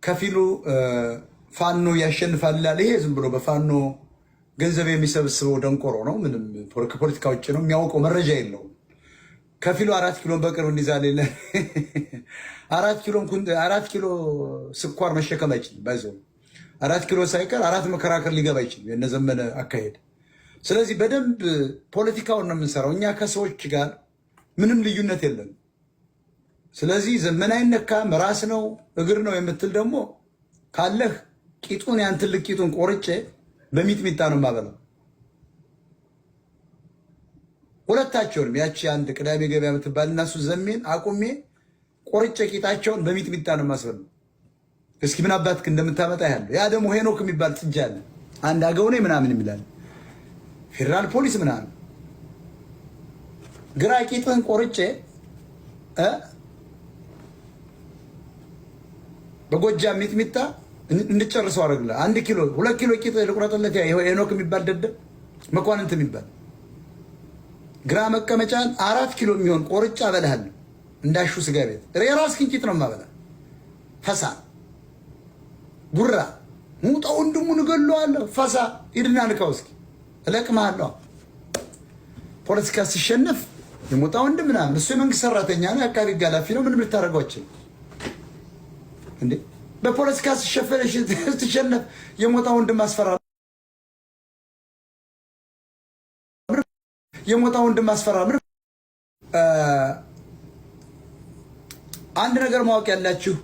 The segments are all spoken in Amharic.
ከፊሉ ፋኖ ያሸንፋል ይላል። ይሄ ዝም ብሎ በፋኖ ገንዘብ የሚሰብስበው ደንቆሮ ነው። ምንም ከፖለቲካ ውጭ ነው፣ የሚያውቀው መረጃ የለውም። ከፊሉ 4 ኪሎን በቅርብ እንዲዛል 4 ኪሎ ስኳር መሸከም አይችልም። ባይዘው 4 ኪሎ ሳይቀር 4 መከራከር ሊገባ አይችልም የነዘመነ አካሄድ። ስለዚህ በደንብ ፖለቲካውን ነው የምንሰራው። እኛ ከሰዎች ጋር ምንም ልዩነት የለም። ስለዚህ ዘመን አይነካም፣ ራስ ነው እግር ነው የምትል ደግሞ ካለህ ቂጡን ያን ትልቅ ቂጡን ቆርጬ በሚጥሚጣ ነው የማበላው። ሁለታቸውንም ያቺ አንድ ቅዳሜ ገበያ የምትባል እናሱ ዘሜን አቁሜ ቆርጬ ቂጣቸውን በሚጥሚጣ ነው የማስበላው። እስኪ ምን አባትክ እንደምታመጣ ያለው ያ ደግሞ ሄኖክ የሚባል ጥጃ አለ። አንድ አገው ነኝ ምናምን የሚላል ፌደራል ፖሊስ ምናምን ግራ ቂጥህን ቆርጬ በጎጃም ሚጥሚጣ እንድጨርሰው አደረግልህ። 1 ኪሎ 2 ኪሎ ቂጥ ልቁረጥለት። ሄኖክ የሚባል ደደብ መኳንንት የሚባል ግራ መቀመጫን 4 ኪሎ የሚሆን ቆርጬ አበላሃለሁ። እንዳሹ ስጋ ቤት የራስህን ቂጥ ነው የማበላ። ፈሳ ጉራ ሙጣ ወንድሙን እገለዋለሁ። ፈሳ ሂድና ንካው እስኪ እለቅምሃለሁ። ፖለቲካ ሲሸነፍ የሞጣ ወንድም ምናምን እሱ የመንግስት ሰራተኛ ነው፣ የአካባቢ ኃላፊ ነው። ምንም ልታደርገው አትችልም እንዴ? በፖለቲካ ሲሸነፍ የሞጣ ወንድም አስፈራ የሞጣ ወንድም አስፈራምር። አንድ ነገር ማወቅ ያላችሁ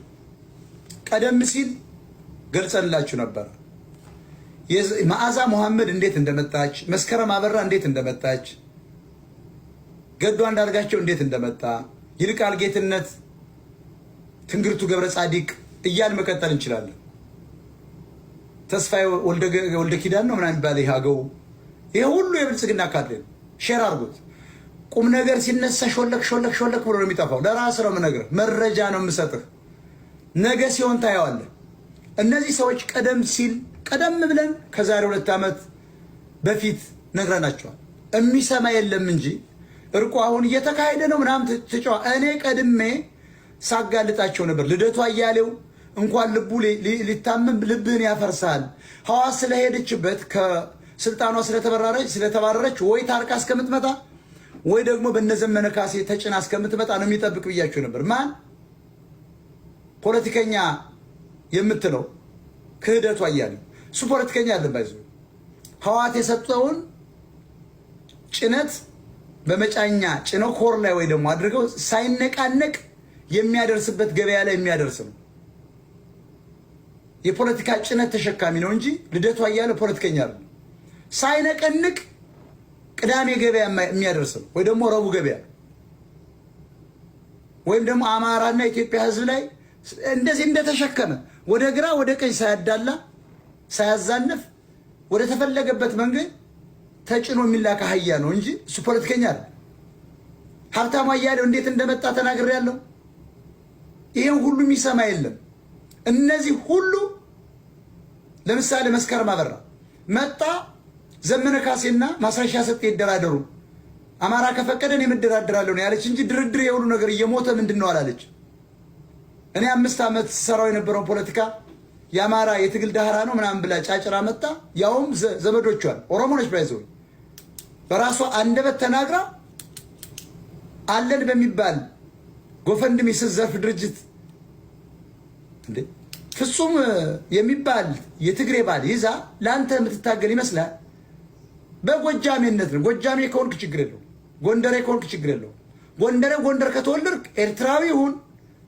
ቀደም ሲል ገልጸንላችሁ ነበር። መዓዛ መሐመድ እንዴት እንደመጣች፣ መስከረም አበራ እንዴት እንደመጣች፣ ገዱ አንዳርጋቸው እንዴት እንደመጣ፣ ይልቃል ጌትነት፣ ትንግርቱ ገብረ ጻዲቅ እያል መቀጠል እንችላለን። ተስፋዬ ወልደ ኪዳን ነው ምናምን የሚባል ይሃገው ይሄ ሁሉ የብልጽግና ካድሬ ነው። ሼር አድርጉት። ቁም ነገር ሲነሳ ሾለክ ሾለክ ሾለክ ብሎ ነው የሚጠፋው። ለራስ ነው የምነግርህ፣ መረጃ ነው የምሰጥህ። ነገ ሲሆን ታየዋለህ። እነዚህ ሰዎች ቀደም ብለን ከዛሬ 2 ዓመት በፊት ነግረናቸዋል። የሚሰማ የለም እንጂ እርቁ አሁን እየተካሄደ ነው ምናምን ትጫዋ። እኔ ቀድሜ ሳጋልጣቸው ነበር። ልደቱ አያሌው እንኳን ልቡ ሊታመም ልብህን ያፈርሳል። ሐዋስ ስለሄደችበት ከስልጣኗ ስለተባረረች ወይ ታርቃ እስከምትመጣ ወይ ደግሞ በነዘመነ ካሴ ተጭና እስከምትመጣ ነው የሚጠብቅ ብያቸው ነበር። ማን ፖለቲከኛ የምትለው ክህደቱ አያሌው እሱ ፖለቲከኛ አይደለም። ባይዞ ህዋት የሰጠውን ጭነት በመጫኛ ጭነው ኮር ላይ ወይ ደግሞ አድርገው ሳይነቃነቅ የሚያደርስበት ገበያ ላይ የሚያደርስ ነው። የፖለቲካ ጭነት ተሸካሚ ነው እንጂ ልደቱ አያሌው ፖለቲከኛ አይደለም። ሳይነቀንቅ ቅዳሜ ገበያ የሚያደርስ ነው፣ ወይ ደግሞ ረቡዕ ገበያ ወይም ደግሞ አማራና ኢትዮጵያ ህዝብ ላይ እንደዚህ እንደተሸከመ ወደ ግራ ወደ ቀኝ ሳያዳላ ሳያዛነፍ ወደ ተፈለገበት መንገድ ተጭኖ የሚላክ አህያ ነው እንጂ እሱ ፖለቲከኛ አይደለም። ሀብታሙ አያሌው እንዴት እንደመጣ ተናግሬያለሁ። ይሄን ሁሉ የሚሰማ የለም። እነዚህ ሁሉ ለምሳሌ መስከረም አበራ መጣ፣ ዘመነ ካሴና ማስረሻ ሰጤ ይደራደሩ፣ አማራ ከፈቀደን የምደራደራለሁ ነው ያለች እንጂ ድርድር የሁሉ ነገር እየሞተ ምንድን ነው አላለች። እኔ 5 ዓመት ሰራው የነበረው ፖለቲካ የአማራ የትግል ዳህራ ነው ምናምን ብላ ጫጭራ መጣ። ያውም ዘመዶቿን ኦሮሞ ነች ባይዘው በራሷ አንደበት ተናግራ አለን በሚባል ጎፈንድሚ ዘርፍ ድርጅት እንዴ ፍጹም የሚባል የትግሬ ባል ይዛ ለአንተ የምትታገል ይመስላል። በጎጃሜነት ነው። ጎጃሜ ከሆንክ ችግር የለው፣ ጎንደሬ ከሆንክ ችግር የለው። ጎንደር ከተወለድክ ኤርትራዊ ይሁን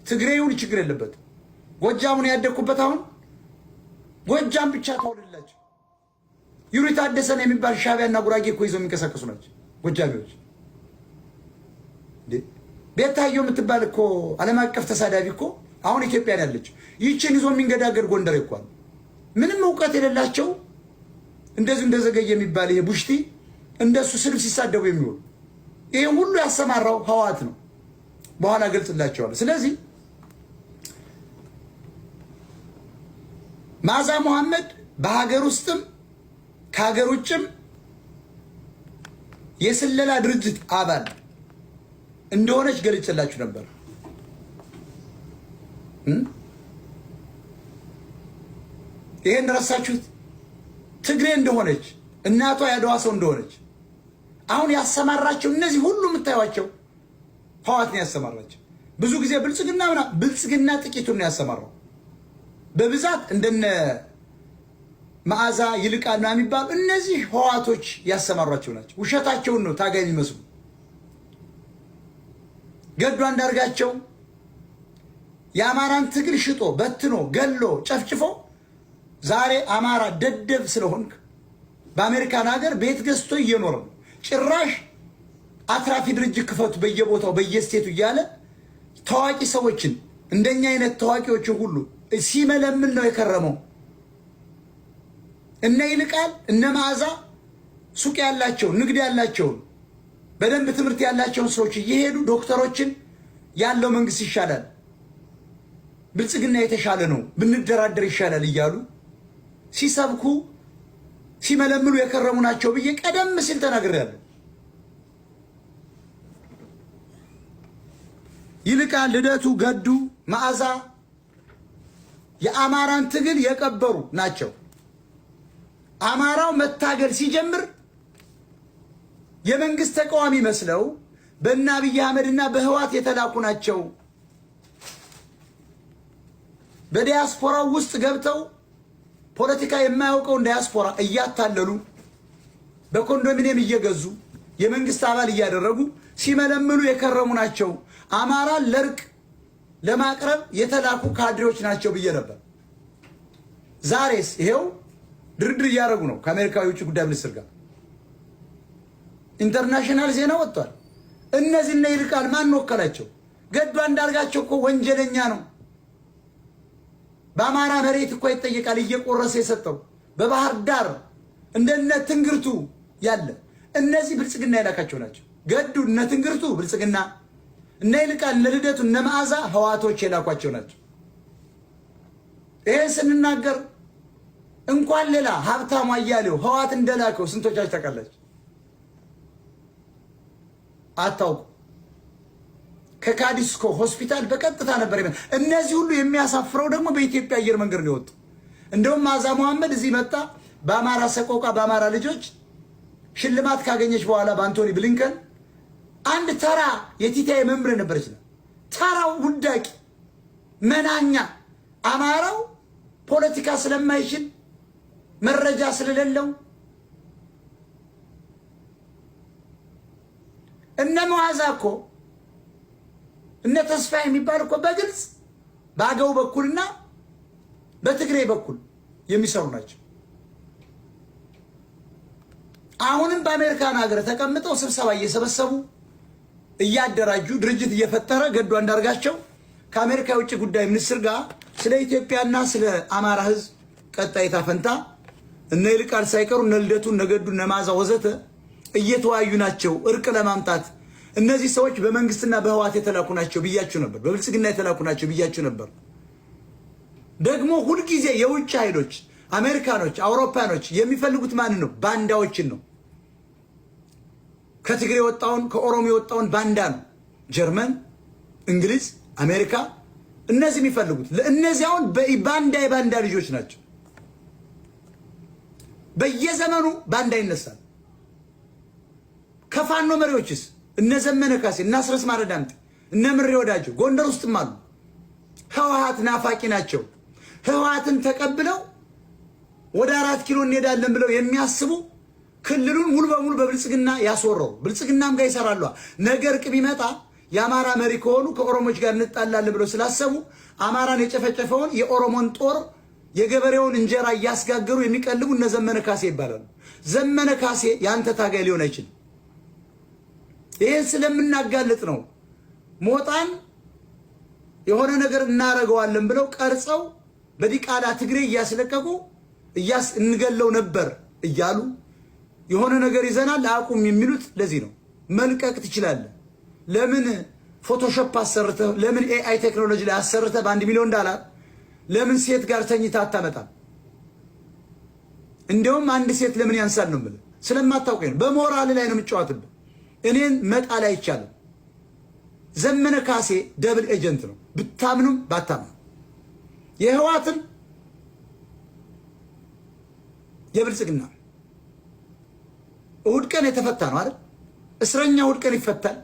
ትግሬ ይሁን ችግር የለበት። ጎጃሙን ያደግኩበት አሁን ጎጃም ብቻ ተወልላችሁ ዩሪ ታደሰን የሚባል ሻቢያና ጉራጌ እኮ ይዘው የሚንቀሳቀሱ ናቸው ጎጃሜዎች። ቤታዮ የምትባል እኮ ዓለም አቀፍ ተሳዳቢ እኮ አሁን ኢትዮጵያ ያለች ይችን ይዞ የሚንገዳገድ ጎንደር ይኳል ምንም እውቀት የሌላቸው እንደዚህ እንደዘገየ የሚባል ይሄ ቡሽቲ እንደሱ ስልፍ ሲሳደቡ የሚውሉ ይሄ ሁሉ ያሰማራው ህዋት ነው። በኋላ ገልጽላቸዋለሁ። ስለዚህ መዓዛ መሐመድ በሀገር ውስጥም ከሀገር ውጭም የስለላ ድርጅት አባል እንደሆነች ገልጽላችሁ ነበር። ይሄን ረሳችሁት? ትግሬ እንደሆነች እናቷ ያድዋ ሰው እንደሆነች አሁን ያሰማራቸው እነዚህ ሁሉ የምታዩቸው ህወሓት ነው ያሰማራቸው። ብዙ ጊዜ ብልጽግና ጥቂቱን ነው ያሰማራው። በብዛት እንደነ መዓዛ ይልቃና የሚባሉ እነዚህ ህወሓቶች ያሰማሯቸው ናቸው። ውሸታቸውን ነው ታጋይ የሚመስሉ። ገዱ አንዳርጋቸው የአማራን ትግል ሽጦ በትኖ ገሎ ጨፍጭፎ ዛሬ አማራ ደደብ ስለሆንክ በአሜሪካን ሀገር ቤት ገዝቶ እየኖረ ነው። ጭራሽ አትራፊ ድርጅት ክፈቱ በየቦታው በየስቴቱ እያለ ታዋቂ ሰዎችን እንደኛ አይነት ታዋቂዎችን ሁሉ ሲመለምን ነው የከረመው። እነ ይልቃል እነ መዓዛ ሱቅ ያላቸው ንግድ ያላቸው በደንብ ትምህርት ያላቸውን ሰዎች እየሄዱ ዶክተሮችን ያለው መንግስት ይሻላል፣ ብልጽግና የተሻለ ነው፣ ብንደራደር ይሻላል እያሉ ሲሰብኩ ሲመለምሉ የከረሙ ናቸው ብዬ ቀደም ሲል ተናግሬያለሁ። ይልቃል፣ ልደቱ፣ ገዱ፣ መዓዛ የአማራን ትግል የቀበሩ ናቸው። አማራው መታገል ሲጀምር የመንግስት ተቃዋሚ መስለው በእነ አብይ አህመድና በህወሓት የተላኩ ናቸው። በዲያስፖራው ውስጥ ገብተው ፖለቲካ የማያውቀውን ዲያስፖራ እያታለሉ በኮንዶሚኒየም እየገዙ የመንግስት አባል እያደረጉ ሲመለምሉ የከረሙ ናቸው። አማራን ለእርቅ ለማቅረብ የተላኩ ካድሬዎች ናቸው ብዬ ነበር። ዛሬስ ይሄው ድርድር እያደረጉ ነው ከአሜሪካ የውጭ ጉዳይ ሚኒስትር ጋር። ኢንተርናሽናል ዜና ወጥቷል። እነዚህ እነ ይልቃል ማን ወከላቸው? ገዱ አንዳርጋቸው እኮ ወንጀለኛ ነው። በአማራ መሬት እኮ ይጠየቃል እየቆረሰ የሰጠው በባህር ዳር እንደነ ትንግርቱ ያለ እነዚህ ብልጽግና የላካቸው ናቸው። ገዱ እነ ትንግርቱ ብልጽግና፣ እነ ይልቃል እነ ልደቱ እነ መዓዛ ህወሓቶች የላኳቸው ናቸው። ይሄን ስንናገር እንኳን ሌላ ሀብታሙ አያሌው ህወሓት እንደላከው ስንቶቻችሁ ታውቃላችሁ? አታውቁ። ከካዲስኮ ሆስፒታል በቀጥታ ነበር። እነዚህ ሁሉ የሚያሳፍረው ደግሞ በኢትዮጵያ አየር መንገድ ነው የወጡ። እንደውም መዓዛ መሐመድ እዚህ መጣ በአማራ ሰቆቃ በአማራ ልጆች ሽልማት ካገኘች በኋላ በአንቶኒ ብሊንከን አንድ ተራ የቲቲአይ መምር ነበረች ነው። ተራው ውዳቂ መናኛ አማራው ፖለቲካ ስለማይችል መረጃ ስለሌለው እነ መዓዛ እኮ እነ ተስፋ የሚባል እኮ በግልጽ በአገው በኩልና በትግሬ በኩል የሚሰሩ ናቸው። አሁንም በአሜሪካን ሀገር ተቀምጠው ስብሰባ እየሰበሰቡ እያደራጁ ድርጅት እየፈጠረ ገዱ አንዳርጋቸው ከአሜሪካ የውጭ ጉዳይ ሚኒስትር ጋር ስለ ኢትዮጵያና ስለ አማራ ሕዝብ ቀጣይ ዕጣ ፈንታ እነ ይልቃል ሳይቀሩ እነ ልደቱ እነ ገዱ እነ መዓዛ ወዘተ እየተወያዩ ናቸው እርቅ ለማምጣት። እነዚህ ሰዎች በመንግስትና በህወሓት የተላኩ ናቸው ብያችሁ ነበር። በብልጽግና የተላኩ ናቸው ብያችሁ ነበር። ደግሞ ሁልጊዜ የውጭ ኃይሎች አሜሪካኖች፣ አውሮፓኖች የሚፈልጉት ማን ነው? ባንዳዎችን ነው። ከትግሬ የወጣውን ከኦሮሞ የወጣውን ባንዳ ነው። ጀርመን፣ እንግሊዝ፣ አሜሪካ እነዚህ የሚፈልጉት እነዚህ አሁን የባንዳ ልጆች ናቸው። በየዘመኑ ባንዳ ይነሳል። ከፋኖ መሪዎችስ እነ ዘመነ ካሴ እነ አስረስ ማረዳምጥ እነ ምሬ ወዳጆ ጎንደር ውስጥም አሉ። ህወሓት ናፋቂ ናቸው። ህወሓትን ተቀብለው ወደ 4 ኪሎ እንሄዳለን ብለው የሚያስቡ ክልሉን ሙሉ በሙሉ በብልጽግና ያስወረው ብልጽግናም ጋር ይሰራሉ። ነገር እርቅ ቢመጣ የአማራ መሪ ከሆኑ ከኦሮሞች ጋር እንጣላለን ብለው ስላሰቡ አማራን የጨፈጨፈውን የኦሮሞን ጦር የገበሬውን እንጀራ እያስጋገሩ የሚቀልቡ እነ ዘመነ ካሴ ይባላሉ። ዘመነ ካሴ ያንተ ታጋይ ሊሆን አይችልም። ይሄን ስለምናጋልጥ ነው ሞጣን የሆነ ነገር እናረጋዋለን ብለው ቀርጸው በዲቃላ ትግሬ እያስለቀቁ እንገለው ነበር እያሉ የሆነ ነገር ይዘናል አቁም የሚሉት ለዚህ ነው። መልቀቅ ትችላለህ። ለምን ፎቶሾፕ አሰርተህ ለምን ኤአይ ቴክኖሎጂ ላይ አሰርተህ በ1 ሚሊዮን ዶላር ለምን ሴት ጋር ተኝታ አታመጣም? እንደውም አንድ ሴት ለምን ያንሳል ነው የምልህ። ስለማታውቀኝ ነው። በሞራል ላይ ነው የምጫወትብህ። እኔን መጣል አይቻልም። ዘመነ ካሴ ደብል ኤጀንት ነው፣ ብታምኑም ባታምኑ። የህወሓትን የብልጽግና እሑድ ቀን የተፈታ ነው አይደል? እስረኛ እሑድ ቀን ይፈታል።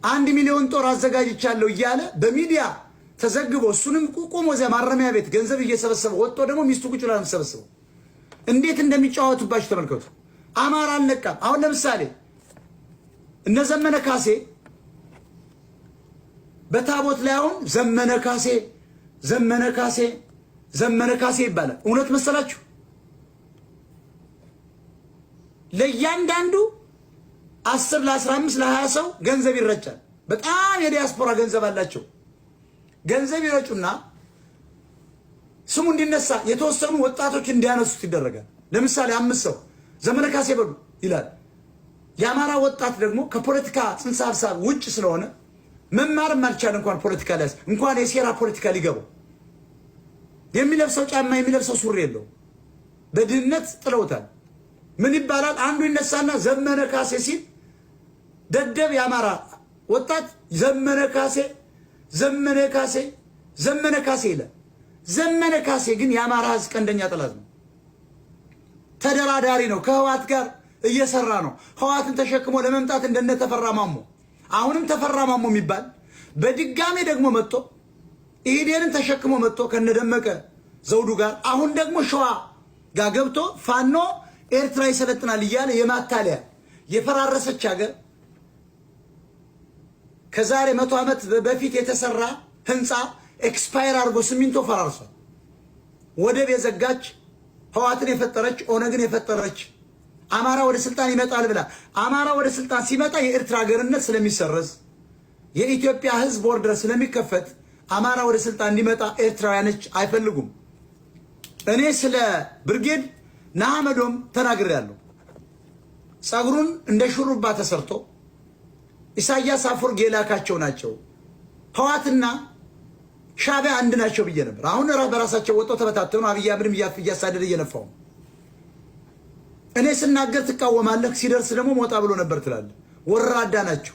1 ሚሊዮን ጦር አዘጋጅቻለሁ እያለ በሚዲያ ተዘግቦ እሱንም ቁቆም ወዘ ማረሚያ ቤት ገንዘብ እየሰበሰበ ወጥቶ ደግሞ ሚስቱ ቁጭ ብላ ተሰበሰበው እንዴት እንደሚጫወቱባችሁ ተመልከቱ። አማራ አልነቃም። አሁን ለምሳሌ እነ ዘመነ ካሴ በታቦት ላይ አሁን ዘመነ ካሴ ይባላል። እውነት መሰላችሁ? ለእያንዳንዱ 10 ለ15 ለ20 ሰው ገንዘብ ይረጫል። በጣም የዲያስፖራ ገንዘብ አላቸው። ገንዘብ ይረጩና ስሙ እንዲነሳ የተወሰኑ ወጣቶች እንዲያነሱት ይደረጋል። ለምሳሌ 5 ሰው ዘመነ ካሴ በሉ ይላል። የአማራ ወጣት ደግሞ ከፖለቲካ ጽንሰ ሐሳብ ውጭ ስለሆነ መማርም አልቻለ። እንኳን ፖለቲካ ላይ እንኳን የሴራ ፖለቲካ ሊገባው የሚለብሰው ጫማ የሚለብሰው ሱሪ የለው። በድህነት ጥለውታል። ምን ይባላል? አንዱ ይነሳና ዘመነ ካሴ ሲል ደደብ የአማራ ወጣት ዘመነ ካሴ ይላል። ዘመነ ካሴ ግን የአማራ ሕዝብ ቀንደኛ ጠላት ነው። ተደራዳሪ ነው። ከህዋት ጋር እየሰራ ነው። ህዋትን ተሸክሞ ለመምጣት እንደነ ተፈራ ማሞ፣ አሁንም ተፈራ ማሞ የሚባል በድጋሜ ደግሞ መጥቶ ኢህዴንን ተሸክሞ መጥቶ ከነደመቀ ዘውዱ ጋር አሁን ደግሞ ሸዋ ጋር ገብቶ ፋኖ ኤርትራ ይሰለጥናል እያለ የማታለያ የፈራረሰች ሀገር ከዛሬ 100 ዓመት በፊት የተሰራ ህንፃ ኤክስፓየር አድርጎ ሲሚንቶ ፈራርሷል። ወደብ የዘጋች ህዋትን የፈጠረች ኦነግን የፈጠረች አማራ ወደ ስልጣን ይመጣል ብላ አማራ ወደ ስልጣን ሲመጣ የኤርትራ ሀገርነት ስለሚሰረዝ የኢትዮጵያ ህዝብ ቦርደር ስለሚከፈት አማራ ወደ ስልጣን እንዲመጣ ኤርትራውያኖች አይፈልጉም። እኔ ስለ ብርጌድ ንሓመዶም ተናግሬያለሁ። ጸጉሩን እንደ ሹሩባ ተሰርቶ ኢሳያስ አፈወርቂ የላካቸው ናቸው። ህዋትና ሻዕቢያ አንድ ናቸው ብዬ ነበር። አሁን በራሳቸው ወጥተው ተበታተኑ። አብይ አህመድም እያሳደደ እየነፋው እኔ ስናገር ትቃወማለህ፣ ሲደርስ ደግሞ ሞጣ ብሎ ነበር ትላለህ። ወራዳ ናቸው።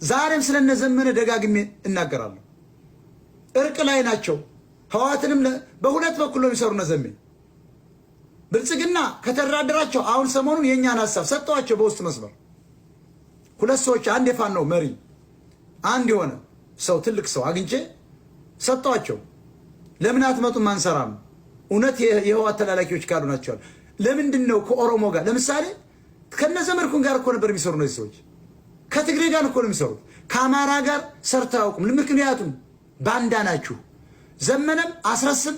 ዛሬም ስለነዘመነ ደጋግሜ እናገራለሁ። እርቅ ላይ ናቸው። ህዋትንም በሁለት በኩል ነው የሚሰሩ። ነዘሜ ብልጽግና ከተደራደራቸው አሁን ሰሞኑን የእኛን ሀሳብ ሰጠዋቸው በውስጥ መስመር 2 ሰዎች፣ አንድ የፋኖ መሪ አንድ የሆነ ሰው ትልቅ ሰው አግኝቼ ሰጠዋቸው። ለምን አትመጡም አንሰራም? እውነት የህዋት ተላላኪዎች ካሉ ናቸዋል። ለምንድን ነው ከኦሮሞ ጋር ለምሳሌ ከነዘመድኩን ጋር እኮ ነበር የሚሰሩ እነዚህ ሰዎች። ከትግሬ ጋር እኮ ነው የሚሰሩት። ከአማራ ጋር ሰርተው አያውቁም። ምክንያቱም ባንዳ ናችሁ። ዘመነም አስረስም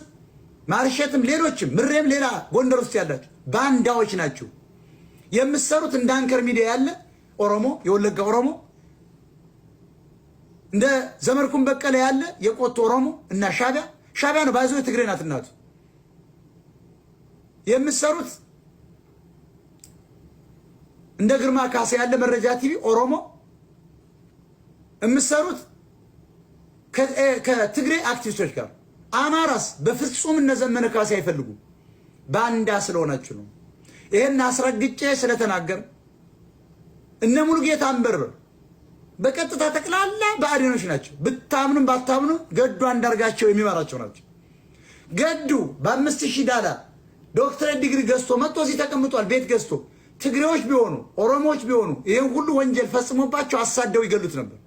ማርሸትም ሌሎችም ምሬም ሌላ ጎንደር ውስጥ ያላችሁ ባንዳዎች ናችሁ። የምትሰሩት እንደ አንከር ሚዲያ ያለ ኦሮሞ የወለጋ ኦሮሞ እንደ ዘመድኩን በቀለ ያለ የቆቶ ኦሮሞ እና ሻዕቢያ ነው ባይዞ የትግሬ ናት እናቱ። የምትሰሩት እንደ ግርማ ካሴ ያለ መረጃ ቲቪ ኦሮሞ የምትሰሩት ከትግሬ አክቲቪስቶች ጋር። አማራስ በፍጹም እነ ዘመነ ካሴ አይፈልጉም። ባንዳ ስለሆናችሁ ነው። ይሄን አስረግጬ ስለተናገር እነ ሙሉጌታ አንበርበር በቀጥታ ጠቅላላ ብአዴኖች ናቸው። ብታምኑም ባታምኑ ገዱ አንዳርጋቸው የሚመራቸው ናቸው። ገዱ $5000 ዶክትሬት ዲግሪ ገዝቶ መጥቶ እዚህ ተቀምጧል። ቤት ገዝቶ ትግሬዎች ቢሆኑ ኦሮሞዎች ቢሆኑ ይሄን ሁሉ ወንጀል ፈጽሞባቸው አሳደው ይገሉት ነበር።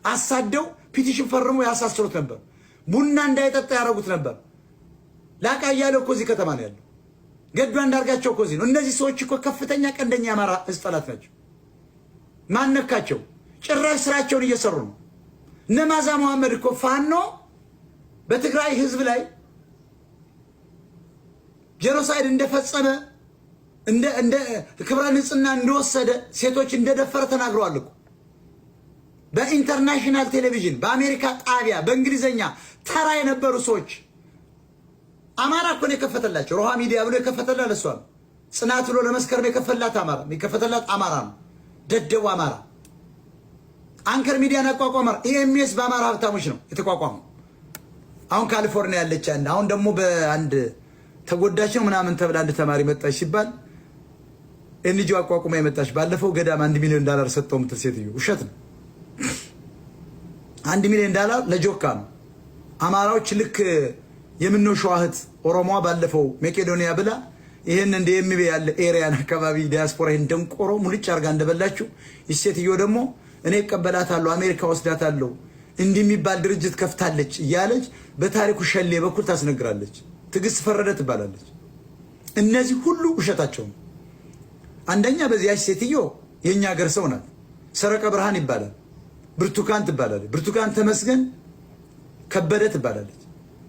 አሳደው ፒቲሽን ፈርሞ ያሳስሩት ነበር። ቡና እንዳይጠጣ ያደረጉት ነበር። ላቃ እያለው እኮ እዚህ ከተማ ነው ያለው። ገዱ አንዳርጋቸው እኮ እዚህ ነው። እነዚህ ሰዎች እኮ ከፍተኛ ቀንደኛ አማራ ህዝብ ጠላት ናቸው። ማነካቸው? ጭራሽ ስራቸውን እየሰሩ ነው። እነ ማዛ መሐመድ እኮ ፋኖ በትግራይ ህዝብ ላይ ጄኖሳይድ እንደፈጸመ እንደ ክብረ ንጽህና እንደወሰደ ሴቶች እንደደፈረ ተናግረዋል እኮ በኢንተርናሽናል ቴሌቪዥን በአሜሪካ ጣቢያ በእንግሊዘኛ ተራ የነበሩ ሰዎች አማራ እኮ ነው የከፈተላቸው። ሮሃ ሚዲያ ብሎ የከፈተላት ለሷ ነው። ጽናት ብሎ ለመስከረም የከፈተላት አማራ ነው። ደደቡ አማራ አንከር ሚዲያን አቋቋመ። ኢኤምኤስ በአማራ ሀብታሞች ነው የተቋቋመው። አሁን ካሊፎርኒያ ያለች አንድ አሁን ደግሞ በአንድ ተጎዳች ነው ምናምን ተብላ አንድ ተማሪ መጣች ሲባል ኤንጂኦ አቋቁማ የመጣች ባለፈው ገዳም $1 ሚሊዮን ሰጠው ምትል ሴትዮ ውሸት ነው። $1 ሚሊዮን ለጆካ ነው። አማራዎች ልክ የምነው ሸዋህት ኦሮሞዋ ባለፈው መቄዶንያ ብላ ይሄን እንደ የሚበ ያለ ኤሪያን አካባቢ ዲያስፖራ እንደንቆሮ ሙልጭ አርጋ እንደበላችሁ ይሴትዮ ደግሞ እኔ እቀበላታለሁ አሜሪካ ወስዳታለሁ እንዲህ የሚባል ድርጅት ከፍታለች እያለች በታሪኩ ሸሌ በኩል ታስነግራለች። ትግስት ፈረደ ትባላለች። እነዚህ ሁሉ ውሸታቸው ነው። አንደኛ በዚያች ሴትዮ የኛ ሀገር ሰው ናት። ሰረቀ ብርሃን ይባላል። ብርቱካን ትባላለች። ብርቱካን ተመስገን ከበደ ትባላለች።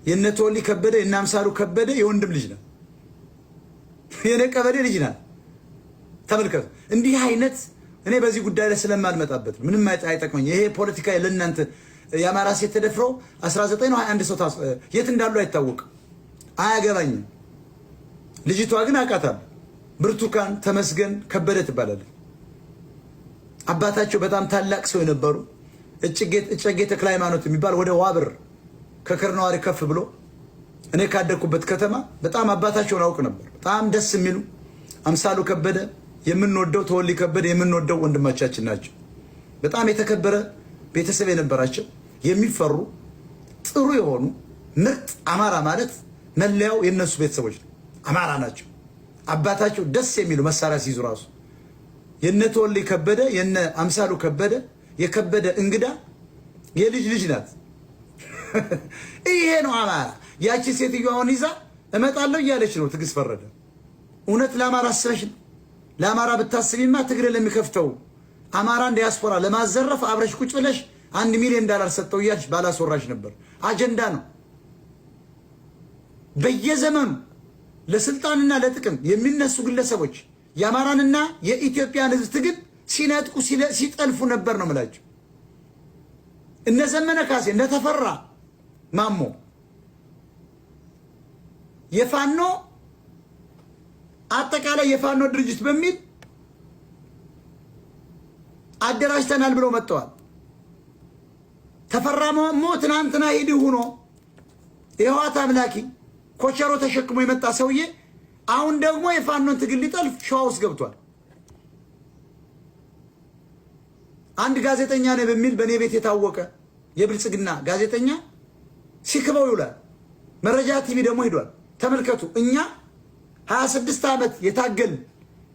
የነ ተወልደ ከበደ የነ አምሳሉ ከበደ የወንድም ልጅ ናት። የነ ቀበሌ ልጅ ናት። ተመልከቱ። እንዲህ አይነት እኔ በዚህ ጉዳይ ላይ ስለማልመጣበት ምንም አይጠቅመኝ። ይሄ ፖለቲካ ለእናንተ የአማራ ሴት ተደፍሮ 19 ነው 21 ሰው የት እንዳሉ አይታወቅም፣ አያገባኝም። ልጅቷ ግን አውቃታለሁ። ብርቱካን ተመስገን ከበደ ትባላለች። አባታቸው በጣም ታላቅ ሰው የነበሩ እጨጌ ተክለ ሃይማኖት የሚባል ወደ ዋብር ከከርነዋሪ ከፍ ብሎ እኔ ካደኩበት ከተማ በጣም አባታቸውን አውቅ ነበር። በጣም ደስ የሚሉ አምሳሉ ከበደ የምንወደው ተወልደ ከበደ የምንወደው ወንድማቻችን ናቸው። በጣም የተከበረ ቤተሰብ የነበራቸው የሚፈሩ ጥሩ የሆኑ ምርጥ አማራ ማለት መለያው የነሱ ቤተሰቦች ነው። አማራ ናቸው። አባታቸው ደስ የሚሉ መሳሪያ ሲይዙ ራሱ የነ ተወልደ ከበደ የነ አምሳሉ ከበደ የከበደ እንግዳ የልጅ ልጅ ናት። ይሄ ነው አማራ። ያቺ ሴትዮዋን ይዛ እመጣለሁ እያለች ነው ትግስት ፈረደ። እውነት ለአማራ አስበሽ ነው? ለአማራ ብታስቢማ ትግሬ ለሚከፍተው አማራን ዲያስፖራ ለማዘረፍ አብረሽ ቁጭ ብለሽ $1 ሚሊዮን ሰጠው እያልሽ ባላስወራሽ ነበር። አጀንዳ ነው። በየዘመኑ ለስልጣንና ለጥቅም የሚነሱ ግለሰቦች የአማራንና የኢትዮጵያን ሕዝብ ትግል ሲነጥቁ ሲጠልፉ ነበር ነው የምላቸው። እነ ዘመነ ካሴ እነ ተፈራ ማሞ የፋኖ አጠቃላይ የፋኖ ድርጅት በሚል አደራጅተናል ብለው መጥተዋል። ተፈራ ማሞ ትናንትና ሄዲ ሆኖ የህዋት አምላኪ ኮቸሮ ተሸክሞ የመጣ ሰውዬ አሁን ደግሞ የፋኖን ትግል ሊጠልፍ ሸዋ ውስጥ ገብቷል። አንድ ጋዜጠኛ ነው በሚል በኔ ቤት የታወቀ የብልጽግና ጋዜጠኛ ሲክበው ይውላል። መረጃ ቲቪ ደግሞ ሄዷል። ተመልከቱ። እኛ 26 ዓመት የታገል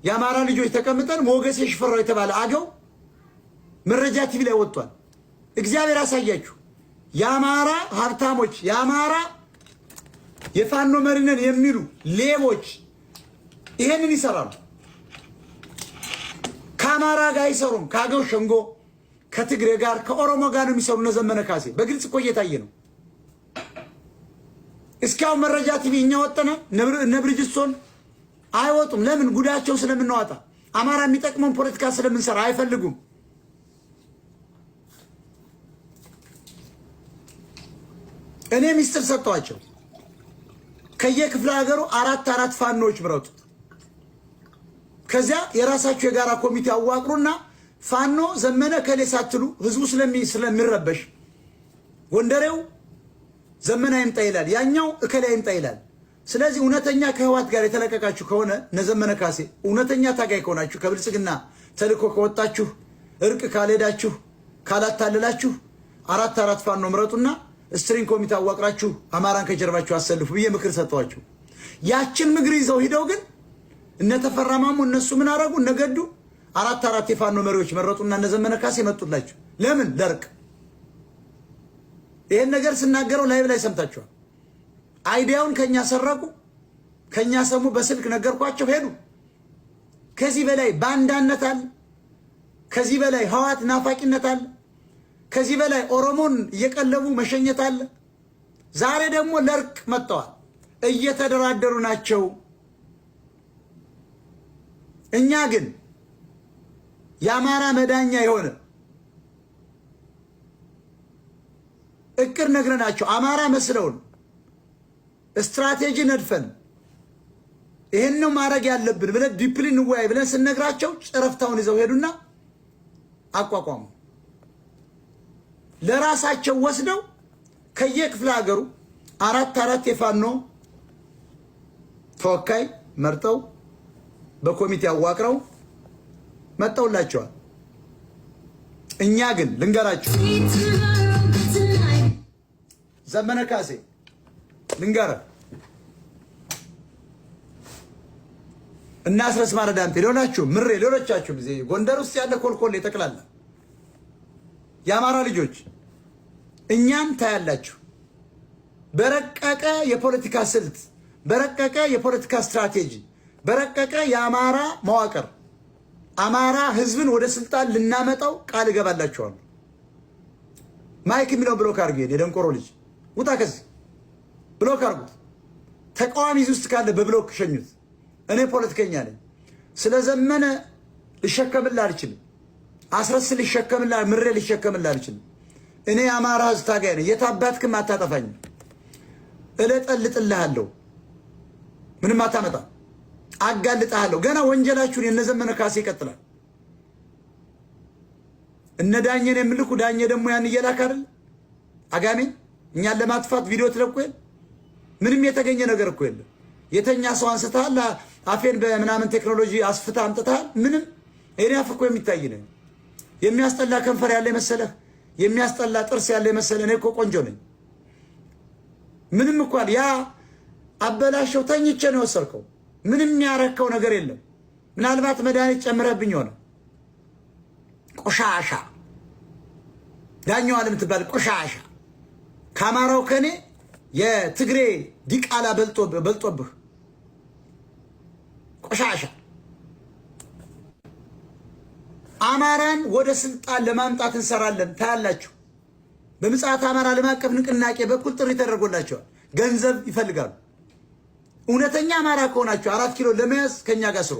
የአማራ ልጆች ተቀምጠን ሞገሴ ሽፈራው የተባለ አገው መረጃ ቲቪ ላይ ወጥቷል። እግዚአብሔር ያሳያችሁ። የአማራ ሀብታሞች የአማራ የፋኖ መሪነን የሚሉ ሌቦች ይሄንን ይሰራሉ። ከአማራ ጋር አይሰሩም። ከአገው ሸንጎ ከትግሬ ጋር ከኦሮሞ ጋር ነው የሚሰሩ። እነ ዘመነ ካሴ በግልጽ እኮ እየታየ ነው። እስካሁን መረጃ ቲቪ እኛ ወጠና ነብርጅስቶን አይወጡም። ለምን? ጉዳቸው ስለምናወጣ አማራ የሚጠቅመውን ፖለቲካ ስለምንሰራ አይፈልጉም። እኔ ሚስጥር ሰጠዋቸው። ከየክፍለ ሀገሩ አራት ፋኖች ምረጡ። ከዚያ የራሳቸው የጋራ ኮሚቴ አዋቅሩና ፋኖ ዘመነ ከሌ ሳትሉ ህዝቡ ስለሚረበሽ ጎንደሬው ዘመነ አይምጣ ይላል፣ ያኛው እከሌ አይምጣ ይላል። ስለዚህ እውነተኛ ከህዋት ጋር የተለቀቃችሁ ከሆነ ነዘመነ ካሴ እውነተኛ ታጋይ ከሆናችሁ ከብልጽግና ተልኮ ከወጣችሁ እርቅ ካልሄዳችሁ ካላታለላችሁ አራት ፋኖ ምረጡና ስትሪንግ ኮሚቴ አዋቅራችሁ አማራን ከጀርባችሁ አሰልፉ ብዬ ምክር ሰጠዋችሁ። ያችን ምክር ይዘው ሂደው ግን እነ ተፈራ ማሞ እነሱ ምን አረጉ? እነገዱ አራት የፋኖ መሪዎች መረጡና እነዘመነ ካሴ መጡላችሁ። ለምን? ለርቅ። ይሄን ነገር ስናገረው ላይቭ ላይ ሰምታችኋል። አይዲያውን ከኛ ሰረቁ፣ ከኛ ሰሙ፣ በስልክ ነገርኳቸው፣ ሄዱ። ከዚህ በላይ ባንዳነት አለ? ከዚህ በላይ ህዋት ናፋቂነት አለ? ከዚህ በላይ ኦሮሞን እየቀለቡ መሸኘት አለ? ዛሬ ደግሞ ለርቅ መጥተዋል፣ እየተደራደሩ ናቸው። እኛ ግን የአማራ መዳኛ የሆነ እቅድ ነግረናቸው አማራ መስለውን ስትራቴጂ ነድፈን ይሄን ነው ማድረግ ያለብን ብለን ዲፕሊን ወይ ብለን ስንነግራቸው ጨረፍታውን ይዘው ሄዱና አቋቋሙ። ለራሳቸው ወስደው ከየክፍለ ሀገሩ አራት የፋኖ ተወካይ መርጠው በኮሚቴ አዋቅረው መጣውላቸዋል። እኛ ግን ልንገራችሁ ዘመነ ካሴ ልንገራ እና አስረስ ማረዳንቴ ሌሎቻችሁ ምሬ ሌሎቻችሁ ጎንደር ውስጥ ያለ ኮልኮሌ ጠቅላላ የአማራ ልጆች እኛን ታያላችሁ። በረቀቀ የፖለቲካ ስልት፣ በረቀቀ የፖለቲካ ስትራቴጂ፣ በረቀቀ የአማራ መዋቅር አማራ ህዝብን ወደ ስልጣን ልናመጣው ቃል እገባላችኋለሁ። ማይክ የሚለው ብሎክ አድርጉ። የደንቆሮ ልጅ ውጣ ከዚህ ብሎክ አድርጉት። ተቃዋሚ ውስጥ ካለ በብሎክ ሸኙት። እኔ ፖለቲከኛ ነኝ። ስለዘመነ ልሸከምልህ አልችልም። አስረስ ልሸከምልህ፣ ምሬ ልሸከምልህ አልችልም። እኔ የአማራ ህዝብ ታጋይ ነኝ። የታባትክም አታጠፋኝም። እለጠልጥልሃለሁ። ምንም አታመጣ። አጋልጣለሁ። ገና ወንጀላችሁን የነዘመነ ካሴ ይቀጥላል። እነ ዳኘን የምልኩ ዳኘ ደግሞ ያን እየላክ አይደል አጋሜ እኛን ለማጥፋት ቪዲዮ ትለቁ የለ። ምንም የተገኘ ነገር እኮ የለም። የተኛ ሰው አንስተሃል፣ አፌን በምናምን ቴክኖሎጂ አስፍታ አምጥተሃል። ምንም እኔ አፍ እኮ የሚታይ ነው። የሚያስጠላ ከንፈር ያለ መሰለህ? የሚያስጠላ ጥርስ ያለ መሰለህ? እኔ እኮ ቆንጆ ነኝ። ምንም እንኳን ያ አበላሸው ተኝቼ ነው የወሰድከው። ምንም ያረከው ነገር የለም። ምናልባት መድኃኒት ጨምረህብኝ ሆነ። ቆሻሻ ዳኛው ዓለም ትባል ቆሻሻ ከአማራው ከኔ የትግሬ ዲቃላ በልጦብህ ቆሻሻ። አማራን ወደ ስልጣን ለማምጣት እንሰራለን ታያላችሁ። በምጽአት አማራ ዓለም አቀፍ ንቅናቄ በኩል ጥሪ ተደርጎላቸዋል። ገንዘብ ይፈልጋሉ። እውነተኛ አማራ ከሆናችሁ 4 ኪሎ ለመያዝ ከኛ ጋር ስሩ።